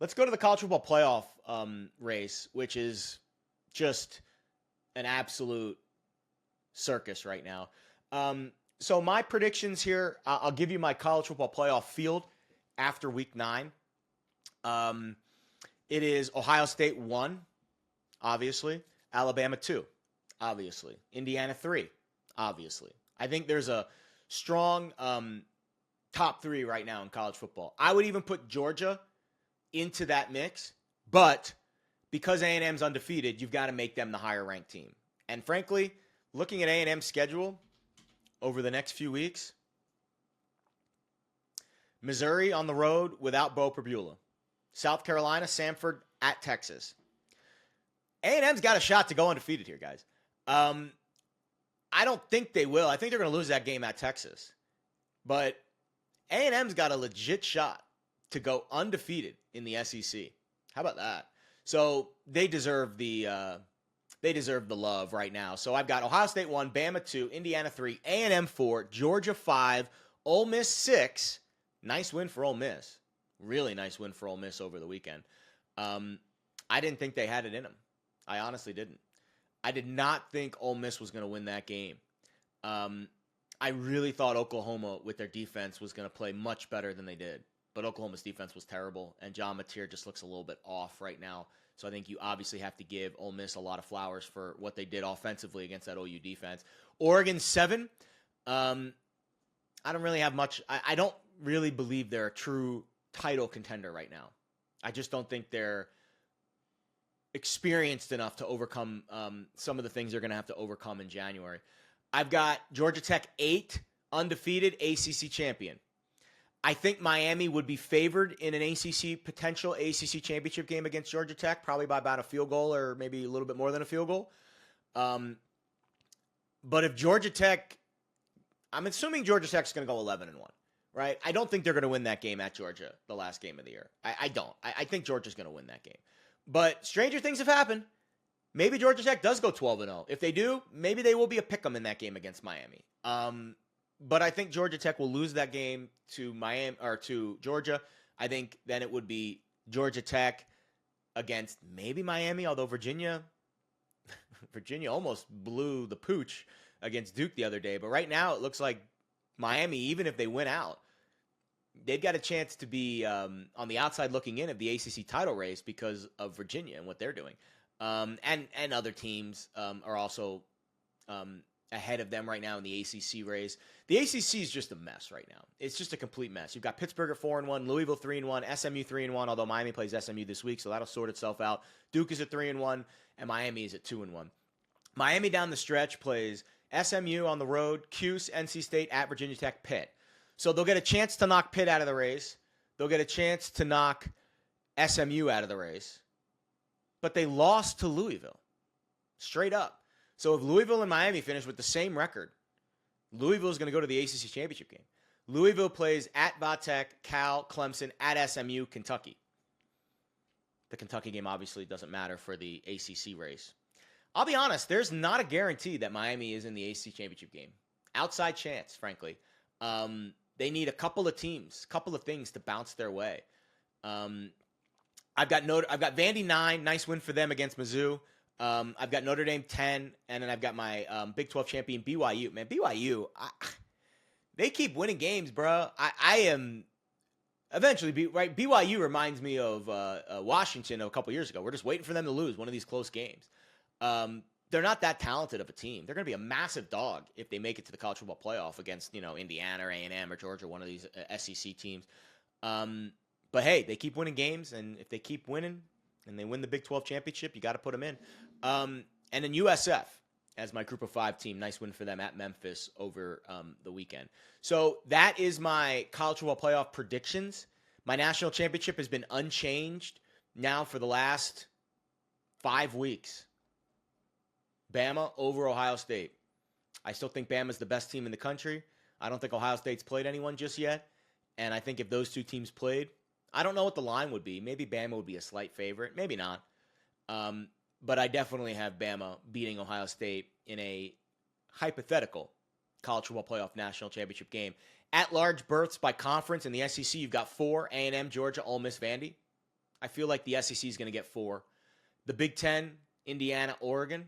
Let's go to the college football playoff race, which is just an absolute circus right now. So my predictions here, I'll give you my college football playoff field after week 9. It is Ohio State 1, obviously. Alabama 2, obviously. Indiana 3, obviously. I think there's a strong top 3 right now in college football. I would even put Georgia into that mix, but because A&M's undefeated, you've got to make them the higher ranked team. And frankly, looking at A&M's schedule over the next few weeks, Missouri on the road without Bo Perbula. South Carolina, Samford at Texas. A&M's got a shot to go undefeated here, guys. I don't think they will. I think they're going to lose that game at Texas. But A&M's got a legit shot to go undefeated in the SEC. How about that? So they deserve the love right now. So I've got Ohio State 1, Bama 2, Indiana 3, A&M 4, Georgia 5, Ole Miss 6. Nice win for Ole Miss. Really nice win for Ole Miss over the weekend. I didn't think they had it in them. I honestly didn't. I did not think Ole Miss was going to win that game. I really thought Oklahoma, with their defense, was going to play much better than they did. But Oklahoma's defense was terrible, and John Mateer just looks a little bit off right now. So I think you obviously have to give Ole Miss a lot of flowers for what they did offensively against that OU defense. Oregon 7. I don't really have much. I don't really believe they're a true title contender right now. I just don't think they're experienced enough to overcome some of the things they're going to have to overcome in January. I've got Georgia Tech 8, undefeated ACC champion. I think Miami would be favored in an potential ACC championship game against Georgia Tech, probably by about a field goal or maybe a little bit more than a field goal. But if Georgia Tech, I'm assuming Georgia Tech's going to go 11-1, right? I don't think they're going to win that game at Georgia, the last game of the year. I don't. I think Georgia's going to win that game. But stranger things have happened. Maybe Georgia Tech does go 12-0. If they do, maybe they will be a pick'em in that game against Miami. But I think Georgia Tech will lose that game to Miami or to Georgia. I think then it would be Georgia Tech against maybe Miami, although Virginia almost blew the pooch against Duke the other day. But right now it looks like Miami, even if they win out, they've got a chance to be on the outside looking in of the ACC title race because of Virginia and what they're doing. And other teams are also ahead of them right now in the ACC race. The ACC is just a mess right now. It's just a complete mess. You've got Pittsburgh at 4-1, Louisville 3-1, SMU 3-1, although Miami plays SMU this week, so that'll sort itself out. Duke is at 3-1, and Miami is at 2-1. Miami down the stretch plays SMU on the road, Cuse, NC State, at Virginia Tech, Pitt. So they'll get a chance to knock Pitt out of the race. They'll get a chance to knock SMU out of the race. But they lost to Louisville. Straight up. So if Louisville and Miami finish with the same record, Louisville is going to go to the ACC championship game. Louisville plays at Vatech, Cal, Clemson, at SMU, Kentucky. The Kentucky game obviously doesn't matter for the ACC race. I'll be honest, there's not a guarantee that Miami is in the ACC championship game. Outside chance, frankly. They need a couple of teams, a couple of things to bounce their way. I've got Vandy 9, nice win for them against Mizzou. I've got Notre Dame 10, and then I've got my Big 12 champion BYU. Man, BYU, they keep winning games, bro. I am eventually right. BYU reminds me of Washington a couple years ago. We're just waiting for them to lose one of these close games. They're not that talented of a team. They're going to be a massive dog if they make it to the college football playoff against Indiana or A&M or Georgia, one of these SEC teams. But hey, they keep winning games, and if they keep winning and they win the Big 12 championship, you got to put them in. And then USF as my Group of 5 team. Nice win for them at Memphis over the weekend. So that is my college football playoff predictions. My national championship has been unchanged now for the last 5 weeks. Bama over Ohio State. I still think Bama's the best team in the country. I don't think Ohio State's played anyone just yet. And I think if those two teams played, I don't know what the line would be. Maybe Bama would be a slight favorite. Maybe not. But I definitely have Bama beating Ohio State in a hypothetical college football playoff national championship game. At large berths by conference in the SEC, you've got 4, A&M, Georgia, Ole Miss, Vandy. I feel like the SEC is going to get 4. The Big Ten, Indiana, Oregon.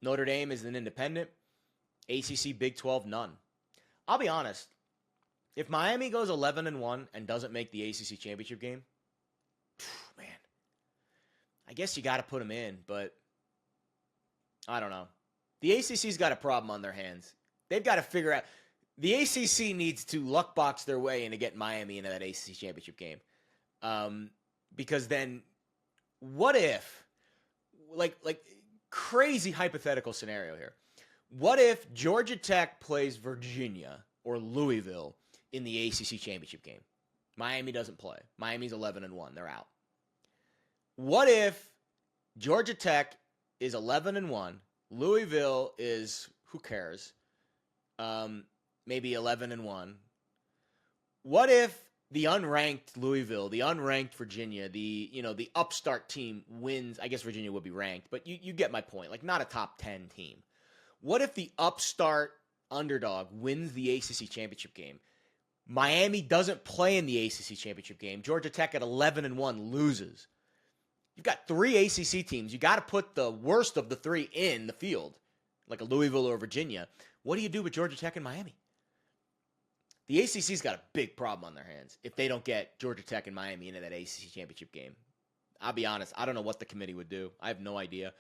Notre Dame is an independent. ACC, Big 12, none. I'll be honest. If Miami goes 11-1 and doesn't make the ACC championship game, man, I guess you got to put them in, but I don't know. The ACC's got a problem on their hands. They've got to figure out. The ACC needs to luck box their way into getting Miami into that ACC championship game. Because then, what if, like crazy hypothetical scenario here. What if Georgia Tech plays Virginia or Louisville in the ACC championship game? Miami doesn't play. Miami's 11-1. They're out. What if Georgia Tech is 11-1, Louisville is, who cares, maybe 11-1. What if the unranked Louisville, the unranked Virginia, the upstart team wins? I guess Virginia would be ranked, but you get my point. Like, not a top 10 team. What if the upstart underdog wins the ACC championship game? Miami doesn't play in the ACC championship game. Georgia Tech at 11-1 loses. You've got 3 ACC teams. You got to put the worst of the 3 in the field, like a Louisville or Virginia. What do you do with Georgia Tech and Miami? The ACC's got a big problem on their hands if they don't get Georgia Tech and Miami into that ACC championship game. I'll be honest, I don't know what the committee would do. I have no idea.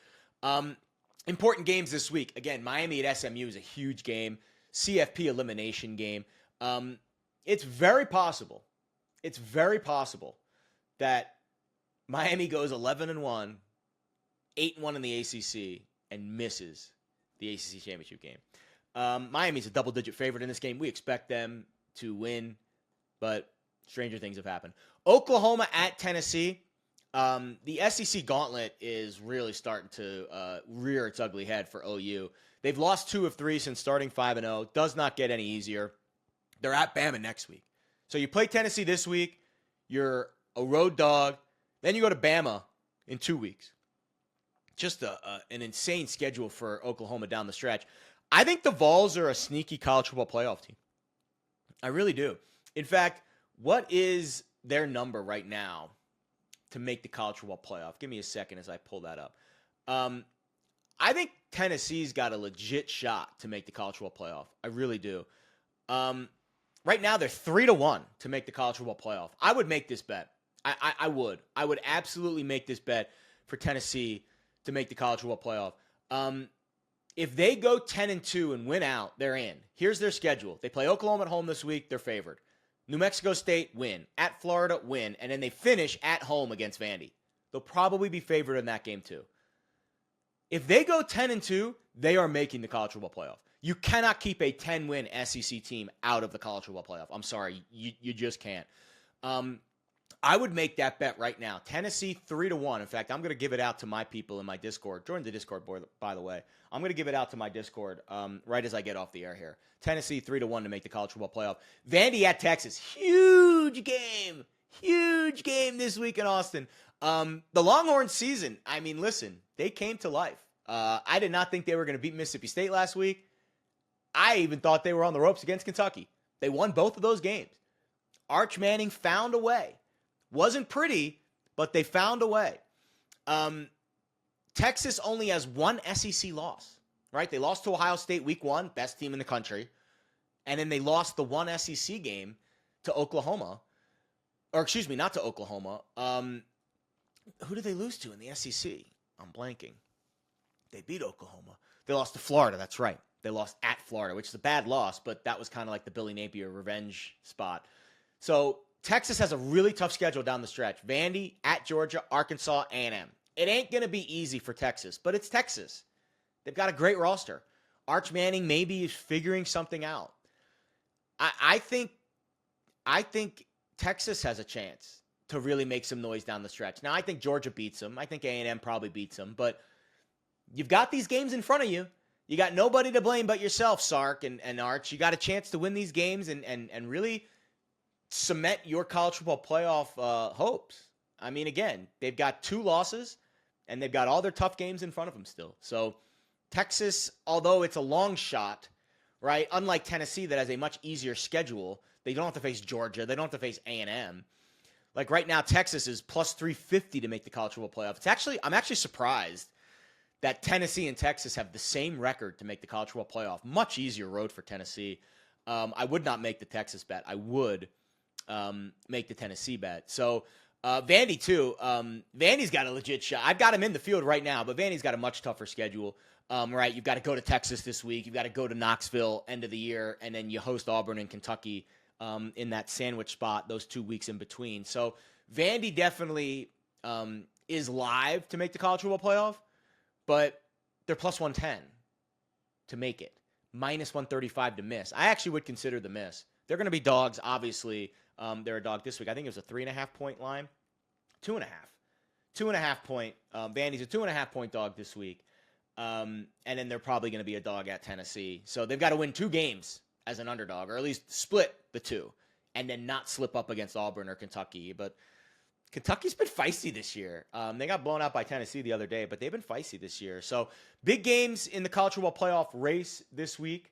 Important games this week. Again, Miami at SMU is a huge game. CFP elimination game. It's very possible. It's very possible that Miami goes 11-1, 8-1 in the ACC, and misses the ACC championship game. Miami's a double-digit favorite in this game. We expect them to win, but stranger things have happened. Oklahoma at Tennessee. The SEC gauntlet is really starting to rear its ugly head for OU. They've lost 2 of 3 since starting 5-0. Does not get any easier. They're at Bama next week. So you play Tennessee this week. You're a road dog. Then you go to Bama in 2 weeks. Just an insane schedule for Oklahoma down the stretch. I think the Vols are a sneaky college football playoff team. I really do. In fact, what is their number right now to make the college football playoff? Give me a second as I pull that up. I think Tennessee's got a legit shot to make the college football playoff. I really do. Right now, they're 3-1 to make the college football playoff. I would make this bet. I would. I would absolutely make this bet for Tennessee to make the college football playoff. If they go 10-2 and win out, they're in. Here's their schedule. They play Oklahoma at home this week. They're favored. New Mexico State, win. At Florida, win. And then they finish at home against Vandy. They'll probably be favored in that game too. If they go 10-2, they are making the college football playoff. You cannot keep a 10-win SEC team out of the college football playoff. I'm sorry. You just can't. I would make that bet right now. Tennessee 3-1. In fact, I'm going to give it out to my people in my Discord. Join the Discord board, by the way. I'm going to give it out to my Discord right as I get off the air here. Tennessee 3-1 to make the college football playoff. Vandy at Texas. Huge game. Huge game this week in Austin. The Longhorns season, I mean, listen, they came to life. I did not think they were going to beat Mississippi State last week. I even thought they were on the ropes against Kentucky. They won both of those games. Arch Manning found a way. Wasn't pretty, but they found a way. Texas only has 1 SEC loss, right? They lost to Ohio State week 1, best team in the country. And then they lost the 1 SEC game to Oklahoma. Or excuse me, not to Oklahoma. Who did they lose to in the SEC? I'm blanking. They beat Oklahoma. They lost to Florida, that's right. They lost at Florida, which is a bad loss, but that was kind of like the Billy Napier revenge spot. So Texas has a really tough schedule down the stretch. Vandy, at Georgia, Arkansas, A&M. It ain't going to be easy for Texas, but it's Texas. They've got a great roster. Arch Manning maybe is figuring something out. I think Texas has a chance to really make some noise down the stretch. Now, I think Georgia beats them. I think A&M probably beats them, but you've got these games in front of you. You got nobody to blame but yourself, Sark and Arch. You got a chance to win these games and really cement your college football playoff hopes. I mean, again, they've got 2 losses, and they've got all their tough games in front of them still. So Texas, although it's a long shot, right, unlike Tennessee that has a much easier schedule, they don't have to face Georgia. They don't have to face A&M. Like right now, Texas is plus 350 to make the college football playoff. I'm actually surprised that Tennessee and Texas have the same record to make the college football playoff. Much easier road for Tennessee. I would not make the Texas bet. I would make the Tennessee bet. So Vandy too. Vandy's got a legit shot. I've got him in the field right now, but Vandy's got a much tougher schedule. Right, you've got to go to Texas this week. You've got to go to Knoxville end of the year, and then you host Auburn and Kentucky in that sandwich spot those 2 weeks in between. So Vandy definitely is live to make the college football playoff, but they're plus 110 to make it, minus 135 to miss. I actually would consider the miss. They're going to be dogs, obviously. They're a dog this week. I think it was a 3.5 point line. 2.5. 2.5 point. Vandy's a 2.5 point dog this week. And then they're probably going to be a dog at Tennessee. So they've got to win 2 games as an underdog, or at least split the 2, and then not slip up against Auburn or Kentucky. But Kentucky's been feisty this year. They got blown out by Tennessee the other day, but they've been feisty this year. So big games in the college football playoff race this week.